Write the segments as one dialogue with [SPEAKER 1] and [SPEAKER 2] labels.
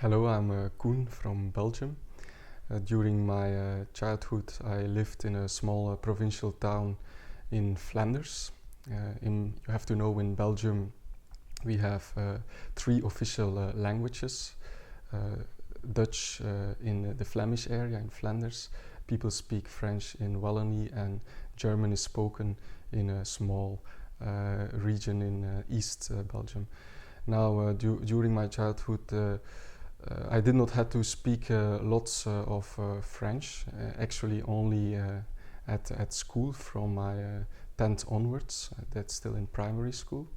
[SPEAKER 1] Hello, I'm Koen from Belgium. During my childhood, I lived in a small provincial town in Flanders. You have to know, in Belgium we have three official languages. Dutch in the Flemish area in Flanders. People speak French in Wallonie, and German is spoken in a small region in East Belgium. Now, during my childhood, I did not have to speak lots of French, actually only at school from my 10th onwards. That's still in primary school.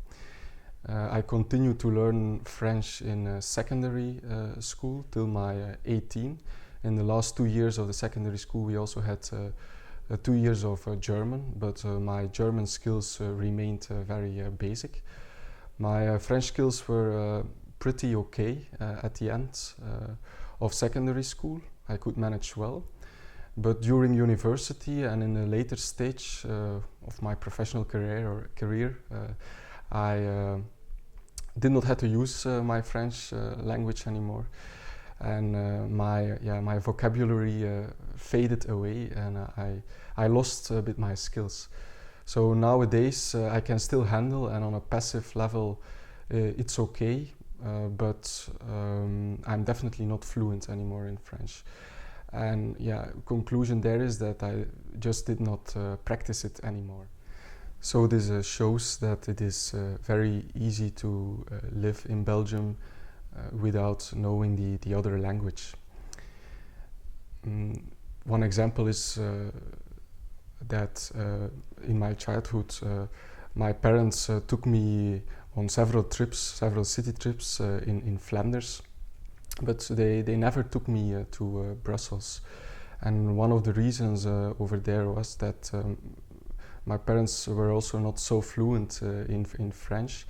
[SPEAKER 1] I continued to learn French in secondary school till my 18. In the last 2 years of the secondary school we also had 2 years of German, but my German skills remained very basic. My French skills were pretty okay at the end of secondary school. I could manage well, but during university and in a later stage of my professional career, I did not have to use my French language anymore, and my vocabulary faded away, and I lost a bit my skills. So nowadays I can still handle, and on a passive level it's okay. But I'm definitely not fluent anymore in French. And conclusion there is that I just did not practice it anymore. So this shows that it is very easy to live in Belgium without knowing the other language. One example is that in my childhood my parents took me on several city trips in Flanders, but they never took me to Brussels. And one of the reasons over there was that my parents were also not so fluent in French,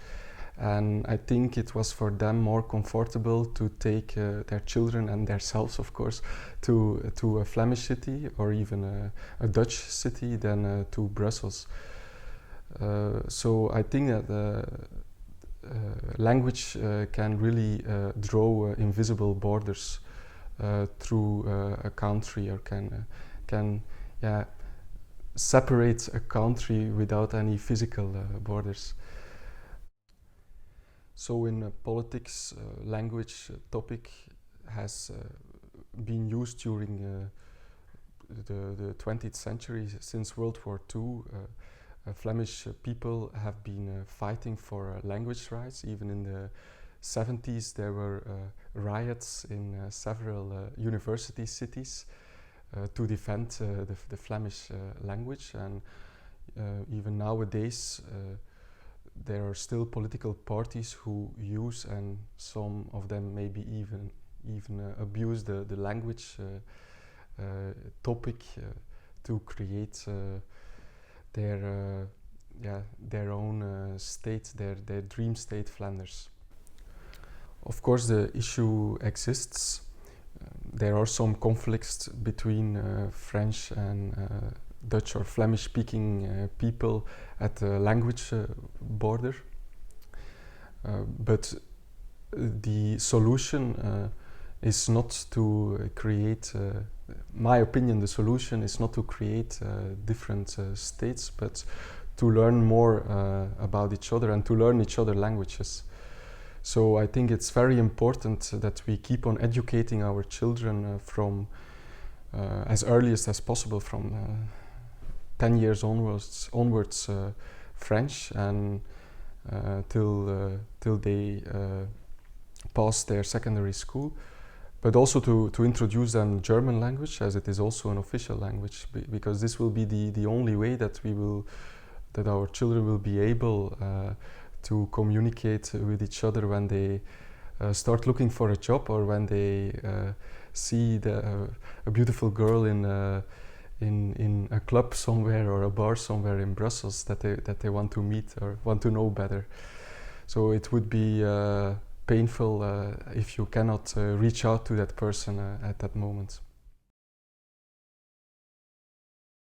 [SPEAKER 1] and I think it was for them more comfortable to take their children and themselves, of course, to a Flemish city or even a Dutch city than to Brussels. So I think that language can really draw invisible borders through a country, or can separate a country without any physical borders. So in politics, language topic has been used during the 20th century. Since World War II, Flemish people have been fighting for language rights. Even in the 70s there were riots in several university cities to defend the Flemish language, and even nowadays there are still political parties who use, and some of them maybe even abuse the language topic to create their own state, their dream state, Flanders. Of course, the issue exists. There are some conflicts between French and Dutch or Flemish-speaking people at the language border. But the solution is not to create, my opinion, the solution is not to create different states, but to learn more about each other and to learn each other languages. So I think it's very important that we keep on educating our children from as early as possible, from 10 years onwards French, and till they pass their secondary school. But also to introduce them German language, as it is also an official language, because this will be the only way that our children will be able to communicate with each other when they start looking for a job, or when they see a beautiful girl in a club somewhere or a bar somewhere in Brussels that they want to meet or want to know better. So it would be painful if you cannot reach out to that person at that moment.